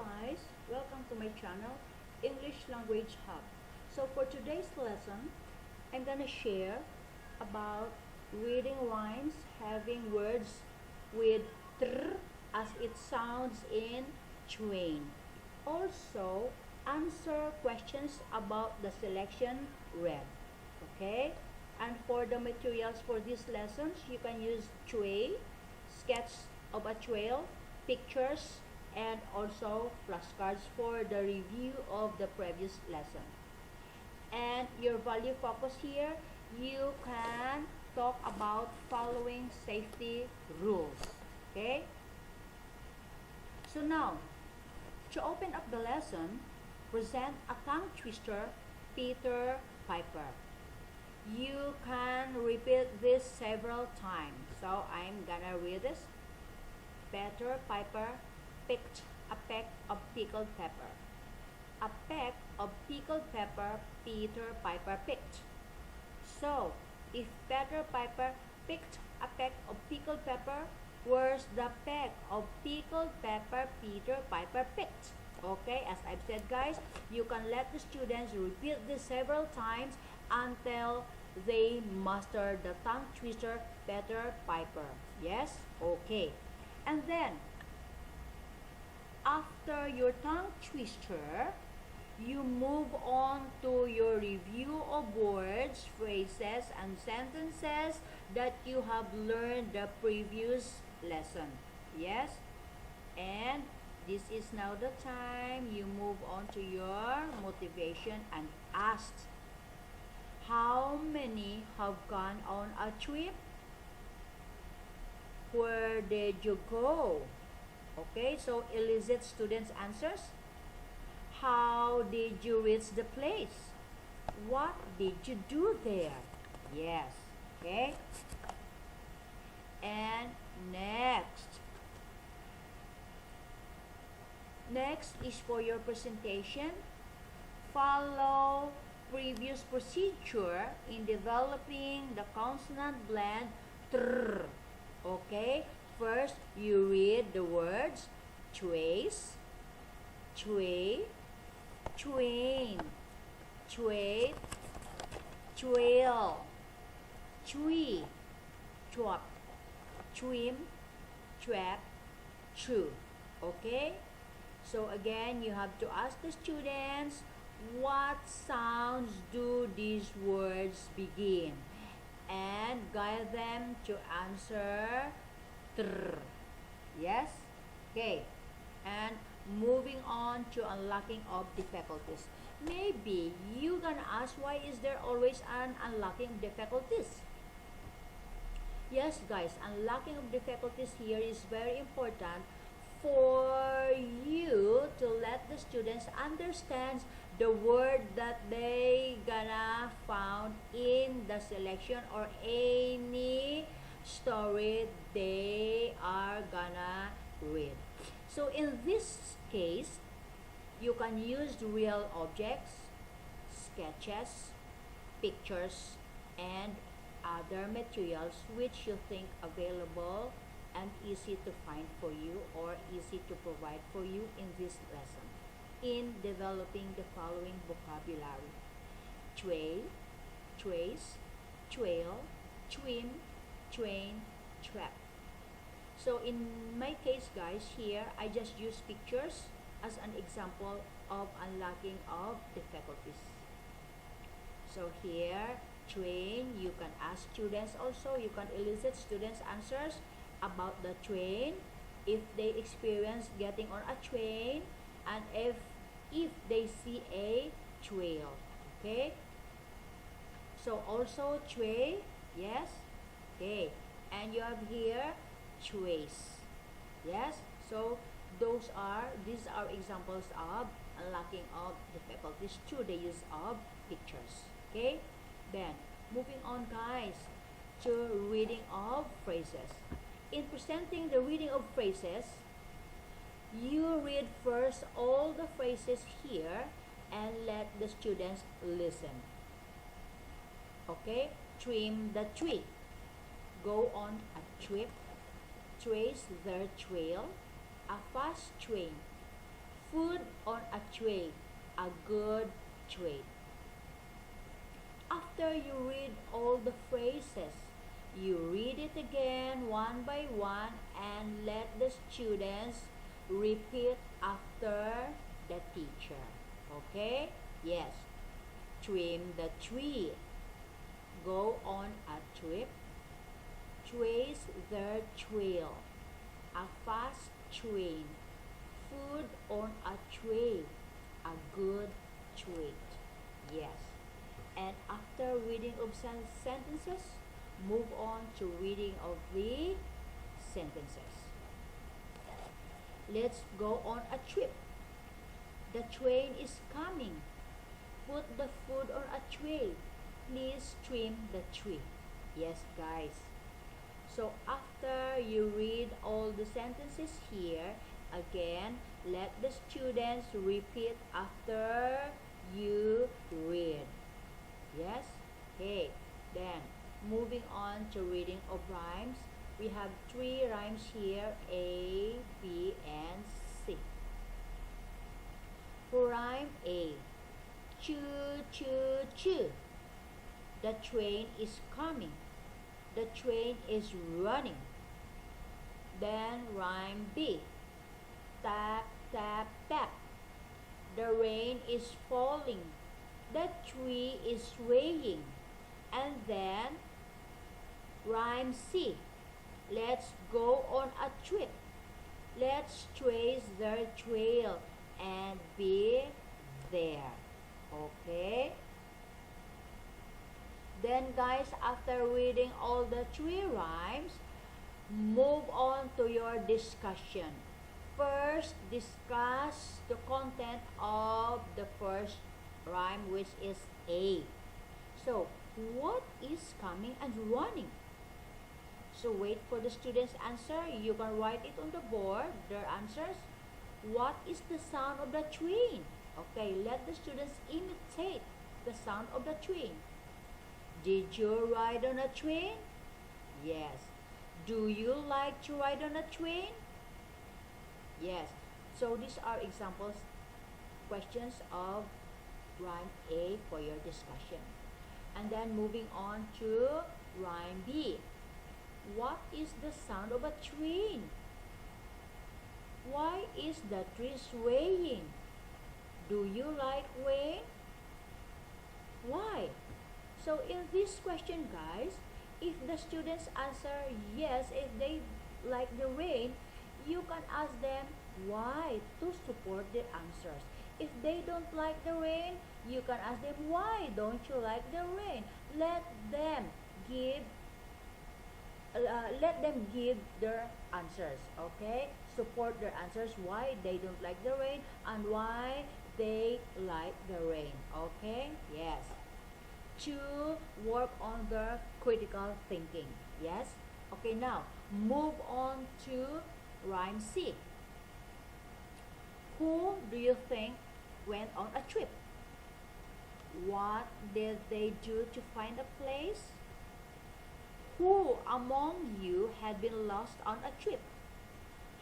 guys, welcome to my channel, English Language Hub. So for today's lesson, I'm gonna share about reading lines having words with tr as it sounds in train. Also, answer questions about the selection read. Okay? And for the materials for these lessons, you can use tray, sketch of a trail, pictures, and also flashcards for the review of the previous lesson. And your value focus here, you can talk about following safety rules. Okay? So now, to open up the lesson, present a tongue twister, Peter Piper. You can repeat this several times. So I'm gonna read this. Peter Piper picked a peck of pickled pepper. A peck of pickled pepper Peter Piper picked. So, if Peter Piper picked a peck of pickled pepper, where's the peck of pickled pepper Peter Piper picked? Okay, as I've said guys, you can let the students repeat this several times until they master the tongue twister Peter Piper. Yes? Okay. And then, after your tongue twister, you move on to your review of words, phrases, and sentences that you have learned the previous lesson. Yes? And this is now the time you move on to your motivation and ask, how many have gone on a trip? Where did you go? Okay, so elicit students' answers. How did you reach the place? What did you do there? Yes, okay. And next is for your presentation. Follow previous procedure in developing the consonant blend tr. Okay, first you read the words trace, tray, train, trade, trail, tree, trap, trim, trap, true. Okay? So again, you have to ask the students, what sounds do these words begin? And guide them to answer tr. Yes? Okay. And moving on to unlocking of difficulties. Maybe you're gonna ask, why is there always an unlocking of difficulties? Yes guys, unlocking of difficulties here is very important for you to let the students understand the word that they gonna found in the selection or any story they are gonna read. So in this case, you can use real objects, sketches, pictures, and other materials which you think available and easy to find for you or easy to provide for you in this lesson in developing the following vocabulary: tray, trace, trail, trim, train, trap. So in my case guys, here I just use pictures as an example of unlocking of difficulties. So here, train, you can ask students also, you can elicit students' answers about the train, if they experience getting on a train, and if they see a trail. Okay? So also tray, yes? Okay. And you have here trace. Yes? So these are examples of unlocking of difficulties through the use of pictures. Okay? Then moving on guys to reading of phrases. In presenting the reading of phrases, you read first all the phrases here and let the students listen. Okay? Trim the tree. Go on a trip. Trace their trail. A fast train. Food on a tray, a good trait. After you read all the phrases, you read it again one by one and let the students repeat after the teacher. Okay? Yes. Trim the tree. Go on a trip. Trace their trail. A fast train. Food on a tray. A good treat. Yes. And after reading of sentences, move on to reading of the sentences. Let's go on a trip. The train is coming. Put the food on a tray. Please trim the tree. Yes, guys. So after you read all the sentences here, again, let the students repeat after you read. Yes? Okay. Then, moving on to reading of rhymes. We have 3 rhymes here, A, B, and C. For rhyme A, choo, choo, choo. The train is coming. The train is running. Then rhyme B, tap, tap, tap. The rain is falling. The tree is swaying. And then rhyme C, let's go on a trip. Let's trace their trail and be there. Okay? Then guys, after reading all the 3 rhymes, move on to your discussion. First, discuss the content of the first rhyme, which is A. So, what is coming and running? So, wait for the students' answer. You can write it on the board, their answers. What is the sound of the train? Okay, let the students imitate the sound of the train. Did you ride on a train? Yes. Do you like to ride on a train? Yes. So these are examples, questions of rhyme A for your discussion. And then moving on to rhyme B. What is the sound of a train? Why is the tree swaying? Do you like rain? Why? So in this question, guys, if the students answer yes, if they like the rain, you can ask them why to support their answers. If they don't like the rain, you can ask them why don't you like the rain. Let them give their answers. Okay, support their answers why they don't like the rain and why they like the rain. Okay, yes. To work on the critical thinking. Yes. Okay, now move on to rhyme C. Who do you think went on a trip? What did they do to find a place? Who among you had been lost on a trip?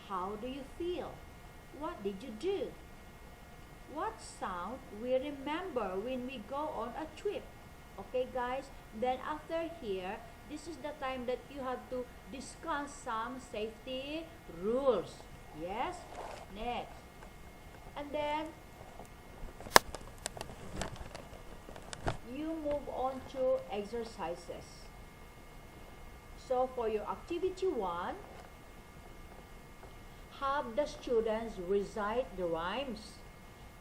How do you feel? What did you do? What sound we remember when we go on a trip? Okay, guys, then after here, this is the time that you have to discuss some safety rules. Yes? Next. And then you move on to exercises. So for your activity 1, have the students recite the rhymes,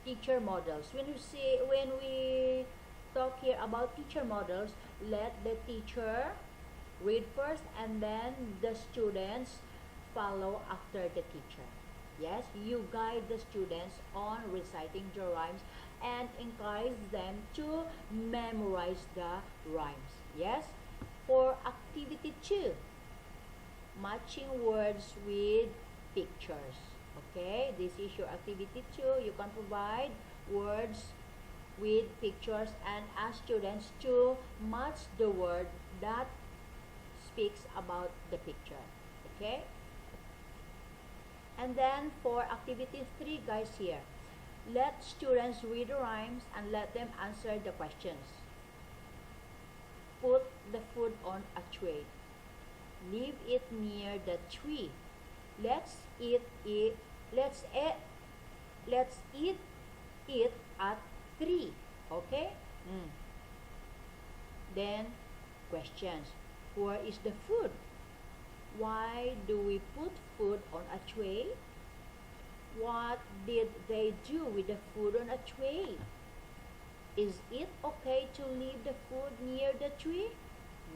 teacher models. When we talk here about teacher models, let the teacher read first and then the students follow after the teacher. Yes, you guide the students on reciting the rhymes and encourage them to memorize the rhymes. Yes, for activity 2, matching words with pictures. Okay, this is your activity 2. You can provide words with pictures and ask students to match the word that speaks about the picture. Okay, and then for activity 3, guys, here Let students read the rhymes and let them answer the questions. Put the food on a tray. Leave it near the tree. Let's eat it. Let's eat it at 3. Okay? Then questions. Where is the food? Why do we put food on a tray? What did they do with the food on a tray? Is it okay to leave the food near the tree?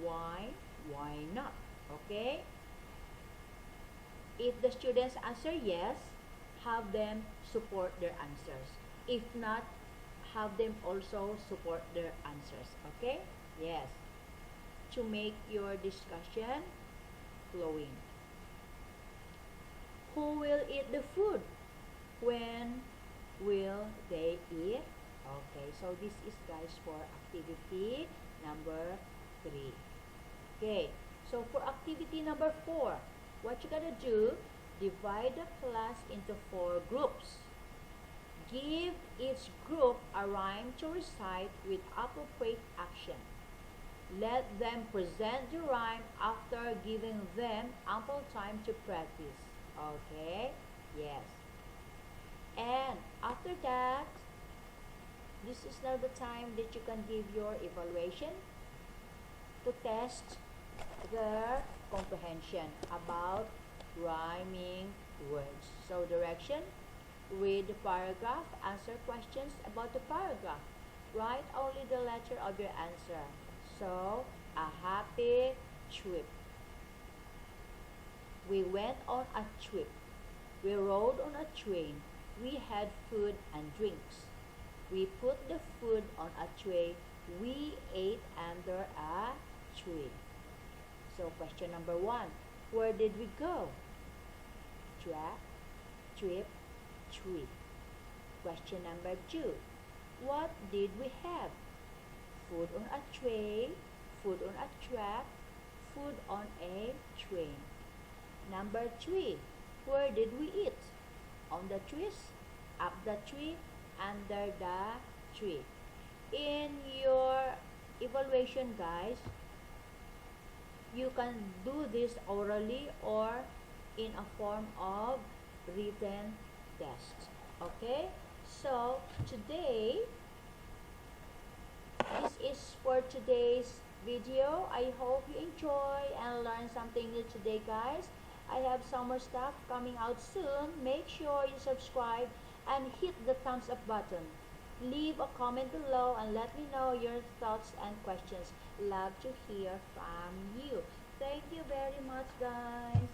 Why? Why not? Okay? If the students answer yes, have them support their answers. If not, have them also support their answers. Okay? Yes. To make your discussion flowing. Who will eat the food? When will they eat? Okay, so this is guys for activity number 3. Okay, so for activity number 4, what you gotta do, divide the class into 4 groups. Give each group a rhyme to recite with appropriate action. Let them present the rhyme after giving them ample time to practice. Okay? Yes. And after that, this is now the time that you can give your evaluation to test their comprehension about rhyming words. So direction, read the paragraph, answer questions about the paragraph. Write only the letter of your answer. So, a happy trip. We went on a trip. We rode on a train. We had food and drinks. We put the food on a tray. We ate under a tree. So question number 1. Where did we go? Trip, tree. Question number 2. What did we have? Food on a tray, food on a track, food on a train. Number 3. Where did we eat? On the trees, up the tree, under the tree. In your evaluation, guys, you can do this orally or in a form of written test. Okay? So, today, this is for today's video. I hope you enjoy and learn something new today, guys. I have some more stuff coming out soon. Make sure you subscribe and hit the thumbs up button. Leave a comment below and let me know your thoughts and questions. Love to hear from you. Thank you very much, guys.